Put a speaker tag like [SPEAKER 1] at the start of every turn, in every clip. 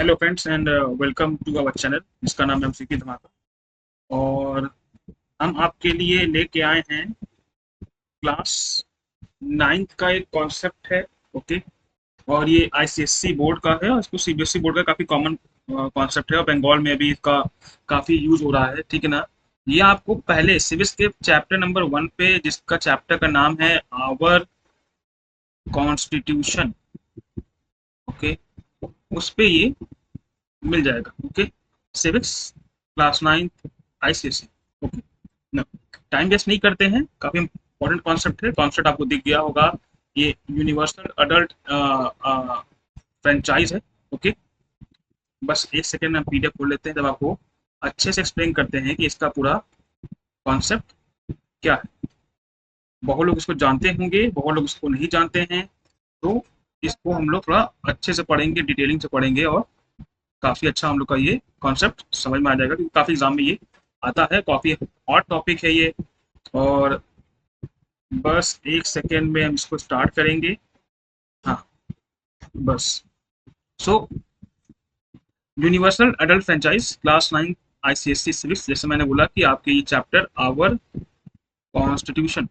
[SPEAKER 1] Hello friends and welcome to our channel जिसका नाम है सीखी धमाका। और हम आपके लिए लेके आए हैं क्लास 9th का एक कॉन्सेप्ट है। ओके। और ये आईसीएससी बोर्ड का है और इसको सीबीएसई बोर्ड का काफ़ी कॉमन कॉन्सेप्ट है और बंगाल में भी इसका काफ़ी यूज हो रहा है। ठीक है ना। ये आपको पहले सिविक्स के चैप्टर नंबर 1 पे, जिसका चैप्टर का नाम है आवर कॉन्स्टिट्यूशन, ओके, उस पे ये मिल जाएगा। Okay. Civics class 9th ICSE. Okay ना। टाइम वेस्ट नहीं करते हैं, काफी इंपॉर्टेंट कॉन्सेप्ट है। कॉन्सेप्ट आपको दिख गया होगा, ये यूनिवर्सल अडल्ट फ्रेंचाइज है। ओके। बस एक सेकेंड में हम पीडीएफ खोल लेते हैं, तब आपको अच्छे से एक्सप्लेन करते हैं कि इसका पूरा कॉन्सेप्ट क्या है। बहुत लोग इसको जानते होंगे, बहुत लोग इसको नहीं जानते हैं, तो इसको हम लोग थोड़ा अच्छे से पढ़ेंगे, डिटेलिंग से पढ़ेंगे और काफी अच्छा हम लोग का ये कॉन्सेप्ट समझ में आ जाएगा, क्योंकि काफी एग्जाम में ये आता है। काफी हॉट टॉपिक है ये। और बस एक सेकेंड में हम इसको स्टार्ट करेंगे। हाँ, बस। So universal adult franchise class 9 ICSC civics, जैसे मैंने बोला कि आपके ये chapter our constitution,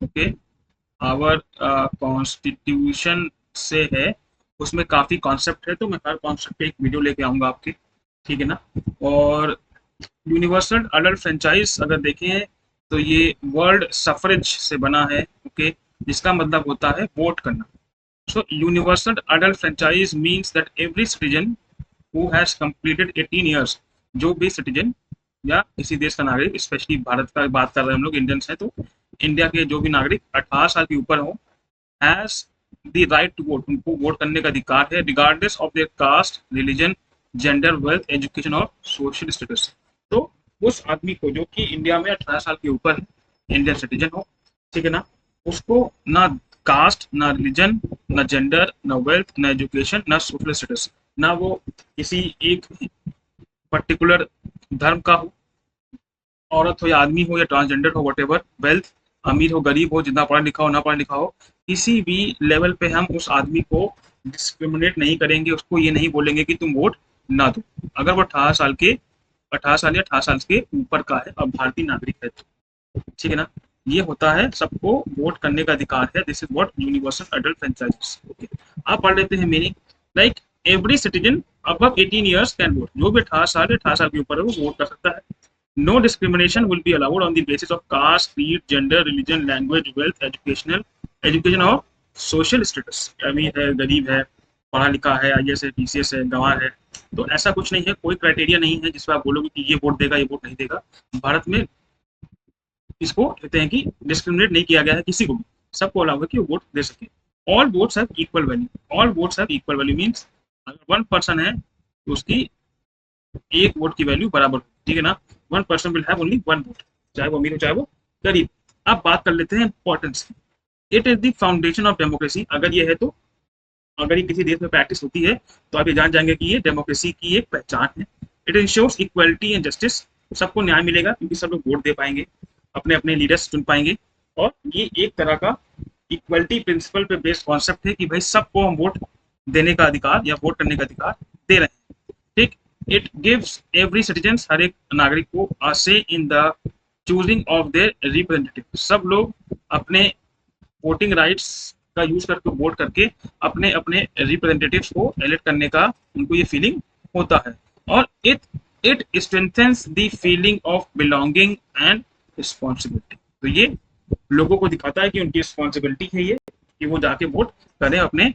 [SPEAKER 1] okay, our constitution से है। उसमें काफी कॉन्सेप्ट है, तो मैं हर कॉन्सेप्ट पे एक वीडियो लेके आऊंगा आपके। ठीक है ना। और यूनिवर्सल अडल्ट फ्रेंचाइज अगर देखें तो ये वर्ल्ड सफरेज से बना है। ओके। जिसका मतलब होता है वोट करना। So universal adult franchise means that every citizen who has completed 18 years, जो भी सिटीजन या किसी देश का नागरिक, स्पेशली भारत का बात कर रहे हैं हम लोग, इंडियंस हैं, तो इंडिया के जो भी नागरिक 18 साल के ऊपर हो, has the right to vote, उनको वोट करने का अधिकार है, regardless of their caste, religion, gender, wealth, education और सोशल स्टेटस। तो उस आदमी को जो कि इंडिया में 18 साल के ऊपर इंडियन सिटीजन हो, ठीक है ना, उसको ना कास्ट, ना रिलीजन, ना जेंडर, ना वेल्थ, ना एजुकेशन, ना सोशल स्टेटस, ना वो किसी एक पर्टिकुलर धर्म का हो, औरत हो या आदमी हो या ट्रांसजेंडर हो, वट एवर, वेल्थ, अमीर हो गरीब हो, जितना पढ़ा लिखा हो ना पढ़ा लिखा हो, किसी भी लेवल पे हम उस आदमी को डिस्क्रिमिनेट नहीं करेंगे। उसको ये नहीं बोलेंगे कि तुम वोट ना दो, अगर वो 18 साल या 18 साल के ऊपर का है और भारतीय नागरिक है तो। ठीक है ना। ये होता है, सबको वोट करने का अधिकार है। This is what universal adult franchises. Okay. आप पढ़ लेते हैं meaning. Like every citizen above 18 years can vote, जो भी 18 साल के ऊपर है वो वोट कर सकता है। No discrimination will be allowed on the basis of caste, creed, gender, religion, language, wealth, education और social status। अमीर है, गरीब है, पढ़ा लिखा है, आईएएस है, पीसीएस है, गंवार है, तो ऐसा कुछ नहीं है। कोई क्राइटेरिया नहीं है जिसमें आप बोलोगे कि ये वोट देगा, ये वोट नहीं देगा। भारत में इसको कहते हैं कि डिस्क्रिमिनेट नहीं किया गया है किसी को भी, सबको अलाउ है कि वो वोट दे सके। All votes have equal value. All votes have equal value means अगर वन पर्सन है तो उसकी एक वोट की वैल्यू बराबर। ठीक है ना। One person will have only one vote, चाहे वो अमीर हो चाहे वो गरीब। अब बात कर लेते हैं इंपॉर्टेंस की। It is the foundation of democracy. अगर ये है तो, अगर ये किसी देश में प्रैक्टिस होती है तो आप ये जान जाएंगे कि ये डेमोक्रेसी की एक पहचान है। It ensures equality and justice. सबको न्याय मिलेगा क्योंकि सब लोग वोट दे पाएंगे, अपने अपने लीडर्स चुन पाएंगे। और ये एक तरह का इक्वलिटी प्रिंसिपल पे बेस्ड कॉन्सेप्ट है कि भाई सबको हम वोट देने का अधिकार या वोट करने का अधिकार दे रहे हैं। ठीक। इट गिव्स एवरी सिटीजन, हर एक नागरिक को, अ से in the choosing of their representative. सब लोग अपने वोटिंग राइट्स का यूज करके, वोट करके अपने अपने रिप्रेजेंटेटिव्स को इलेक्ट करने का उनको ये फीलिंग होता है। और it strengthens the feeling of belonging and responsibility. तो ये लोगों को दिखाता है कि उनकी रिस्पॉन्सिबिलिटी है ये कि वो जाके वोट करें अपने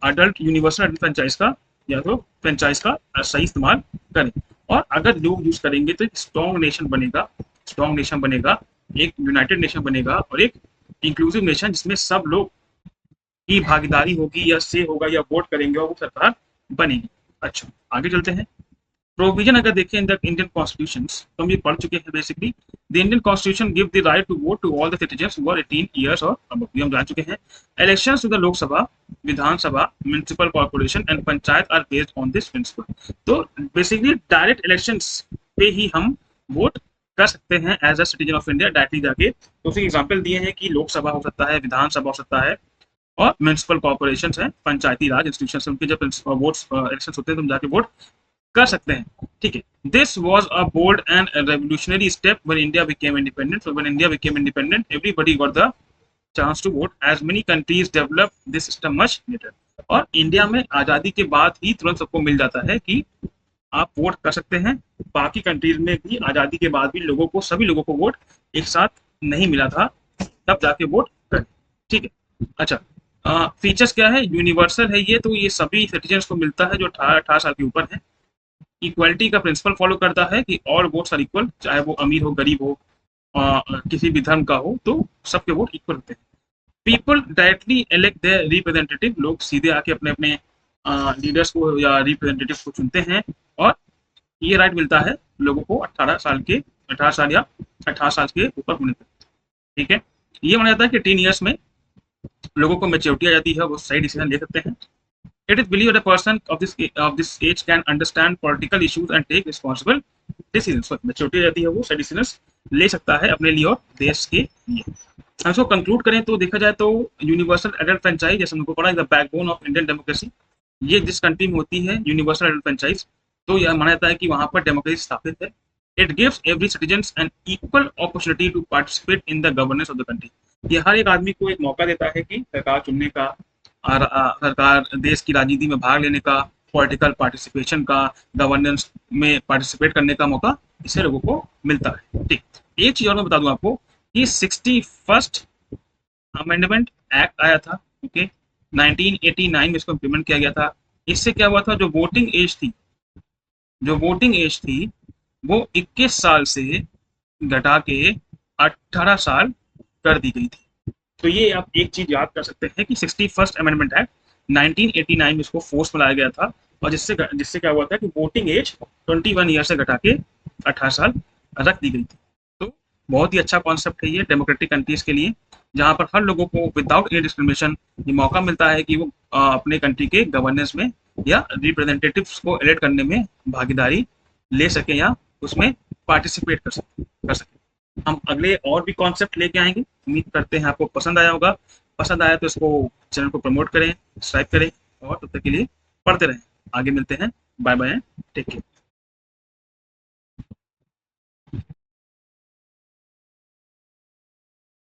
[SPEAKER 1] अडल्ट यूनिवर्सल अडल्ट फ्रेंचाइज का, या तो फ्रेंचाइज का सही इस्तेमाल करें। और अगर लोग यूज करेंगे तो एक स्ट्रॉन्ग नेशन बनेगा। स्ट्रॉन्ग नेशन बनेगा, एक यूनाइटेड नेशन बनेगा और एक इंक्लूसिव नेशन जिसमें सब लोग की भागीदारी होगी, या से होगा, या वोट करेंगे और वो सरकार बनेगी। अच्छा, आगे चलते हैं। प्रोविजन अगर देखें इन द इंडियन कॉन्स्टिट्यूशन, तो हम ये पढ़ चुके हैं basically. The Indian constitution give the right to vote to all the citizens who are 18 years और अबव, ये हम जान चुके हैं। Elections to the Lok Sabha, Vidhan Sabha, municipal corporation and panchayat are based on this principle. तो बेसिकली डायरेक्ट इलेक्शंस पे ही हम वोट कर सकते हैं as a citizen of India, directly जाके। तो उसके एग्जाम्पल दिए हैं कि लोकसभा हो सकता है, विधानसभा हो सकता है, और म्यूनिसिपल कॉर्पोरेशन हैं, पंचायती राज इंस्टीट्यूशन, उनके जब वोट्स इलेक्शन होते हैं तो हम जाके वोट कर सकते हैं। ठीक है, this was a bold and revolutionary step when India became independent. So when India became independent everybody got the chance to vote as many countries develop this system much later. और India में आज़ादी के बाद ही तुरंत सबको मिल जाता है कि आप वोट कर सकते हैं। बाकी कंट्रीज में भी आज़ादी के बाद भी लोगों को, सभी लोगों को वोट एक साथ नहीं मिला था, तब जाके वोट करें। ठीक है, अच्छा फीचर्स क्या है, यूनिवर्सल है ये, तो ये सभी सिटीजन्स को मिलता है जो 18 साल के ऊपर है। इक्वलिटी का प्रिंसिपल फॉलो करता है कि ऑल वोट्स आर इक्वल, चाहे वो अमीर हो गरीब हो किसी भी धर्म का हो, तो सबके वोट इक्वल होते हैं। People directly elect their representative, लोग सीधे आके अपने अपने लीडर्स को या रिप्रेजेंटेटिव को चुनते हैं। और ये राइट मिलता है लोगों को 18 साल या 18 साल के ऊपर होने तक। ठीक है, ये माना जाता है कि 10 ईयर्स में लोगों को मेच्योरिटी आ जाती है, वो सही डिसीजन ले सकते हैं। It is believed that a person of this age can understand political issues and take responsible decisions. Maturity रहती है, वो सही डिसीजंस ले सकता है अपने लिए और देश के लिए। हम इसको कंक्लूड करें तो देखा जाए तो यूनिवर्सल एडल्ट फ्रेंचाइज, जैसे हमको पढ़ा, the backbone of Indian democracy. ये जिस कंट्री में होती है यूनिवर्सल एडल्ट फ्रेंचाइज, तो यह माना जाता है कि वहाँ पर डेमोक्रेसी स्थापित है। It gives every citizen an equal opportunity to participate in the governance of the country. ये हर एक आदमी को एक मौका देता है कि सरकार चुनने का, सरकार देश की राजनीति में भाग लेने का, पॉलिटिकल पार्टिसिपेशन का, गवर्नेंस में पार्टिसिपेट करने का मौका इसे लोगों को मिलता है। ठीक, एक चीज और मैं बता दूं आपको कि 61st अमेंडमेंट एक्ट आया था, ओके, 1989 में इसको इम्प्लीमेंट किया गया था। इससे क्या हुआ था, जो वोटिंग एज थी वो 21 साल से घटा के 18 साल कर दी गई थी। तो ये आप एक चीज याद कर सकते हैं कि 61st अमेंडमेंट एक्ट 1989 में इसको फोर्स में लाया गया था, और जिससे क्या हुआ था कि वोटिंग एज 21 ईयर से घटा के 18 साल रख दी गई थी। तो बहुत ही अच्छा कॉन्सेप्ट है ये डेमोक्रेटिक कंट्रीज के लिए, जहाँ पर हर लोगों को विदाउट एनी डिस्क्रिमिनेशन ये मौका मिलता है कि वो अपने कंट्री के गवर्नेंस में या रिप्रेजेंटेटिव्स को इलेक्ट करने में भागीदारी ले सके या उसमें पार्टिसिपेट कर सके। हम अगले और भी कॉन्सेप्ट लेके आएंगे, उम्मीद करते हैं आपको पसंद आया होगा। पसंद आया तो इसको, चैनल को प्रमोट करें, सब्सक्राइब करें, और तब तक के लिए पढ़ते रहें। आगे मिलते हैं, बाय बाय, टेक केयर।